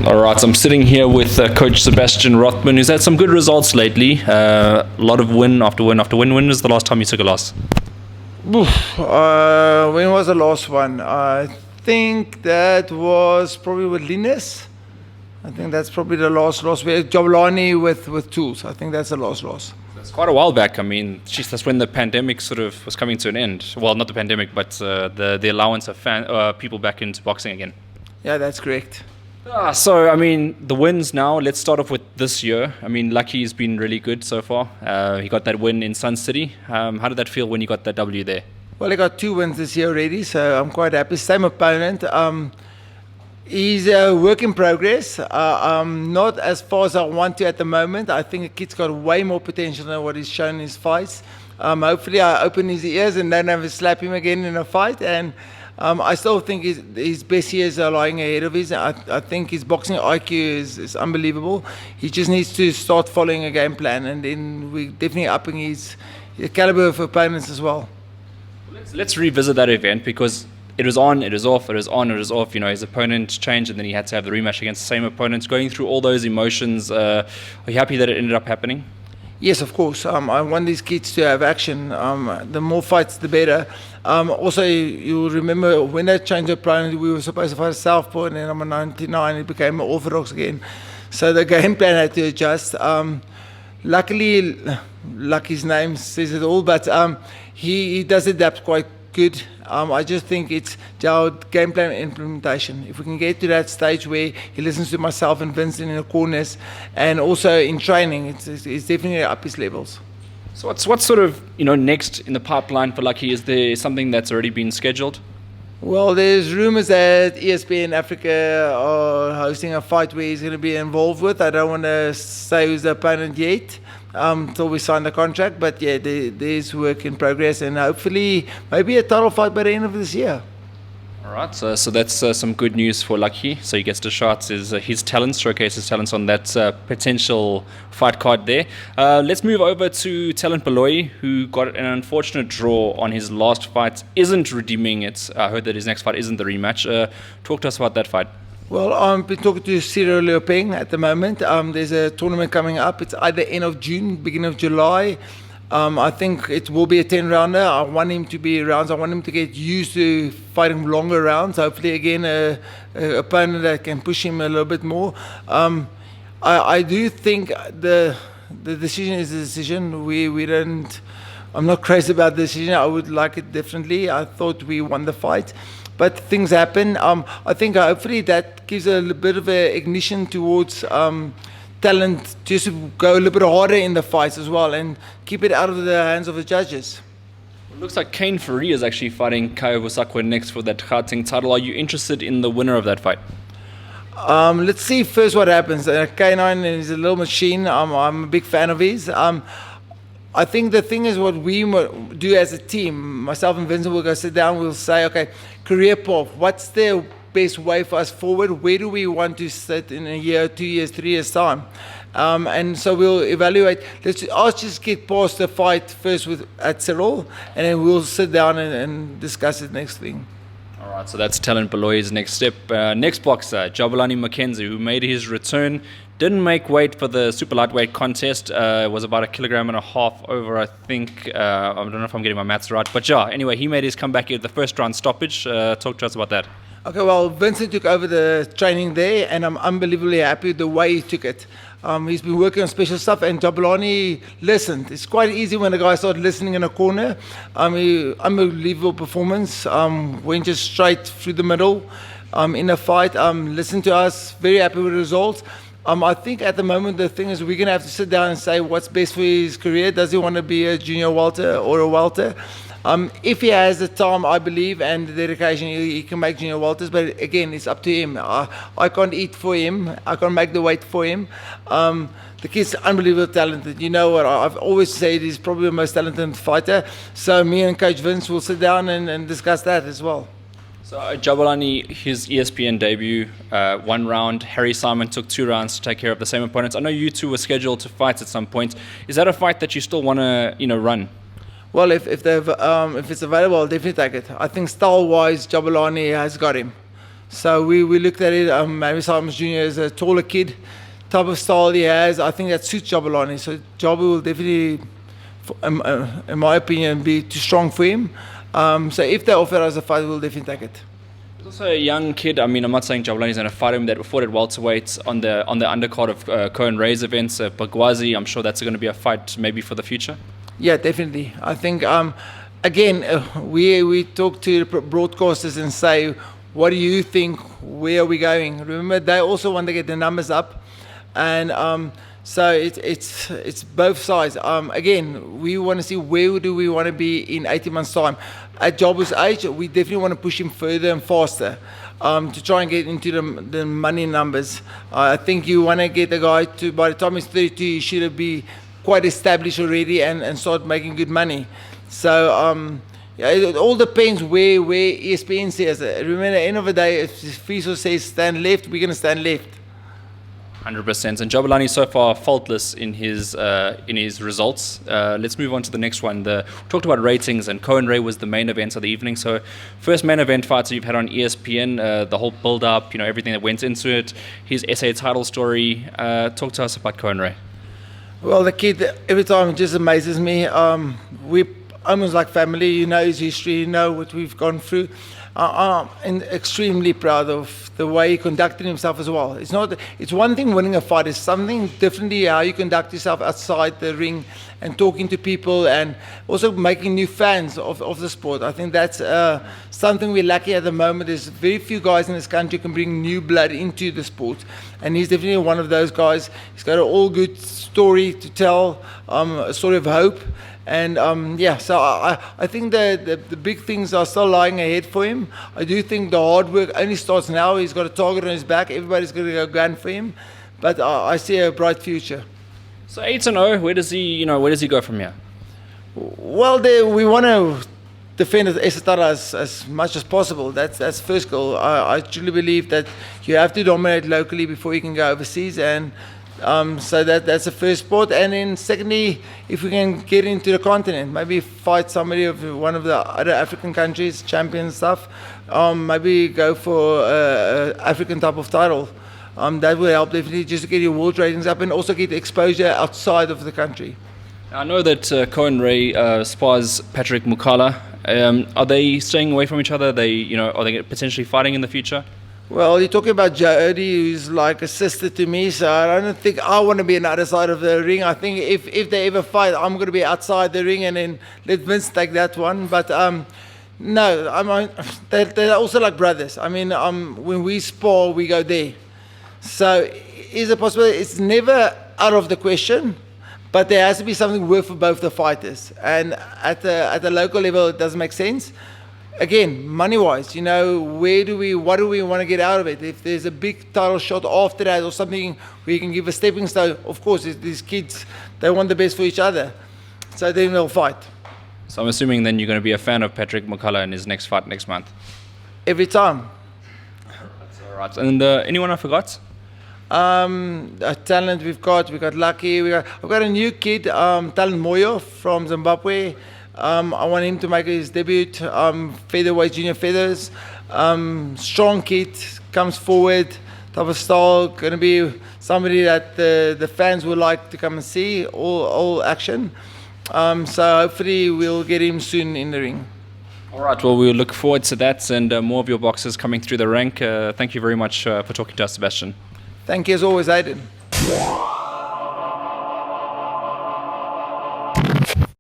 All right, so I'm sitting here with Coach Sebastiaan Rothmann, who's had some good results lately. A lot of win after win after win. When was the last time you took a loss? When was the last one? I think that was probably with Linus. I think that's probably the last loss. We had Jabulani with tools. I think that's the last loss. That's quite a while back. I mean, geez, that's when the pandemic sort of was coming to an end. Well, not the pandemic, but the allowance of people back into boxing again. Yeah, that's correct. So, I mean, the wins now, let's start off with this year. I mean, Lucky's been really good so far. He got that win in Sun City. How did that feel when you got that W there? Well, he got 2 wins this year already, so I'm quite happy. Same opponent. He's a work in progress. Not as far as I want to at the moment. I think the kid's got way more potential than what he's shown in his fights. Hopefully I open his ears and don't have to slap him again in a fight. And I still think his best years are lying ahead of his. I think his boxing IQ is unbelievable. He just needs to start following a game plan, and then we're definitely upping his caliber of opponents as well. Let's revisit that event, because it was on, it was off, it was on, it was off. You know, his opponent changed, and then he had to have the rematch against the same opponent. Going through all those emotions, are you happy that it ended up happening? Yes, of course. I want these kids to have action. The more fights, the better. Also, you'll remember when they changed the opponent, we were supposed to fight a southpaw, and then I'm a 99, it became orthodox again. So the game plan had to adjust. Luckily, Lucky's name says it all, but he does adapt quite good. I just think it's our game plan implementation. If we can get to that stage where he listens to myself and Vincent in the corners, and also in training, it's definitely up his levels. So what's sort of next in the pipeline for Lucky? Is there something that's already been scheduled? Well, there's rumors that ESPN Africa are hosting a fight where he's going to be involved with. I don't want to say who's the opponent yet until we sign the contract. But yeah, there's work in progress, and hopefully maybe a title fight by the end of this year. All right, so that's some good news for Lucky. So he gets to showcase his talents on that potential fight card there. Let's move over to talent Baloyi, who got an unfortunate draw on his last fight. Isn't redeeming it. I heard that his next fight isn't the rematch. Talk to us about that fight. Well, I've been talking to Cyril Leopeng at the moment. There's a tournament coming up. It's either end of June, beginning of July. I think it will be a 10-rounder. I want him to be rounds. I want him to get used to fighting longer rounds. Hopefully, again, a opponent that can push him a little bit more. I do think the decision is a decision. We don't. I'm not crazy about the decision. I would like it differently. I thought we won the fight, but things happen. I think hopefully that gives a little bit of an ignition towards talent, just to go a little bit harder in the fights as well and keep it out of the hands of the judges. It looks like Kane Faria is actually fighting Kaya next for that Gauteng title. Are you interested in the winner of that fight? Let's see first what happens. K9 is a little machine. I'm a big fan of his. I think the thing is what we do as a team, myself and Vincent will go sit down, we'll say, okay, career path, what's the best way for us forward? Where do we want to sit in a year, 2 years, 3 years time? And so we'll evaluate. Let's just get past the fight first at Cyril, and then we'll sit down and discuss it next thing. All right, so that's talent Baloyi's next step. Next boxer, Jabulani Makhense, who made his return. Didn't make weight for the super lightweight contest. Was about 1.5 kilograms over, I think. I don't know if I'm getting my maths right. But yeah, anyway, he made his comeback at the first round stoppage. Talk to us about that. Okay, well, Vincent took over the training there, and I'm unbelievably happy with the way he took it. He's been working on special stuff, and Jabulani listened. It's quite easy when a guy starts listening in a corner. Unbelievable performance. Went just straight through the middle in a fight. Listened to us. Very happy with the results. I think at the moment the thing is we're going to have to sit down and say what's best for his career. Does he want to be a junior welter or a welter? If he has the time, I believe, and the dedication, he can make junior welters. But again, it's up to him. I can't eat for him. I can't make the weight for him. The kid's unbelievably talented. You know what? I've always said he's probably the most talented fighter. So me and Coach Vince will sit down and discuss that as well. So Jabulani, his ESPN debut, 1 round. Harry Simon took 2 rounds to take care of the same opponents. I know you two were scheduled to fight at some point. Is that a fight that you still want to, run? Well, if it's available, I'll definitely take it. I think style-wise, Jabulani has got him. So we looked at it. Maybe Simons Jr. is a taller kid, type of style he has. I think that suits Jabulani. So Jabu will definitely, in my opinion, be too strong for him. So if they offer us a fight, we'll definitely take it. He's also a young kid. I mean, I'm not saying Jabulani's going to fight him. That fought at welterweight on the undercard of Cowin Ray's events. Bagwazi, I'm sure that's going to be a fight maybe for the future. Yeah, definitely. I think again we talk to the broadcasters and say, what do you think? Where are we going? Remember, they also want to get the numbers up, and so it's both sides. Again, we want to see where do we want to be in 18 months' time. At Jabu's age, we definitely want to push him further and faster to try and get into the money numbers. I think you want to get the guy to, by the time he's 32, he should be quite established already and start making good money. So yeah, it all depends where ESPN says. Remember, at the end of the day, if FISO says stand left, we're going to stand left. 100%. And Jabulani so far faultless in his results. Let's move on to the next one. We talked about ratings, and Cowin Ray was the main event of the evening. So first main event fights you've had on ESPN, the whole build-up, everything that went into it, his SA title story. Talk to us about Cowin Ray. Well, the kid, every time it just amazes me. We almost like family, his history, what we've gone through. I'm extremely proud of the way he conducted himself as well. It's one thing winning a fight, it's something differently how you conduct yourself outside the ring and talking to people and also making new fans of the sport. I think that's something we're lucky at the moment. There's very few guys in this country who can bring new blood into the sport, and he's definitely one of those guys. He's got an all good story to tell, a story of hope. And so I think the big things are still lying ahead for him. I do think the hard work only starts now. He's got a target on his back. Everybody's going to go gun for him. But I see a bright future. So 8-0, where does he go from here? Well, we want to defend Esatara as much as possible. That's first goal. I truly believe that you have to dominate locally before you can go overseas, and so that's the first sport. And then secondly, if we can get into the continent, maybe fight somebody of one of the other African countries, champion stuff, maybe go for African type of title. That will help definitely just to get your world ratings up and also get exposure outside of the country. I know that Cowin Ray spars Patrick Mukala. Are they staying away from each other? Are they potentially fighting in the future? Well, you're talking about Jody, who's like a sister to me, so I don't think I want to be on the other side of the ring. I think if they ever fight, I'm going to be outside the ring and then let Vince take that one. But no, they're also like brothers. I mean, when we spar, we go there. So is it possible? It's never out of the question, but there has to be something worth for both the fighters. And at the local level, it doesn't make sense. Again, money-wise, what do we want to get out of it? If there's a big title shot after that or something where you can give a stepping stone, of course, these kids, they want the best for each other. So then they'll fight. So I'm assuming then you're going to be a fan of Patrick Mukala in his next fight next month. Every time. That's all right. And anyone I forgot? A talent we've got Lucky. I've got a new kid, Talent Moyo from Zimbabwe. I want him to make his debut, featherweight, junior feathers. Strong kid, comes forward, type of style, going to be somebody that the fans would like to come and see, all action. So hopefully we'll get him soon in the ring. All right, well, we'll look forward to that and more of your boxers coming through the rank. Thank you very much for talking to us, Sebastiaan. Thank you as always, Aiden.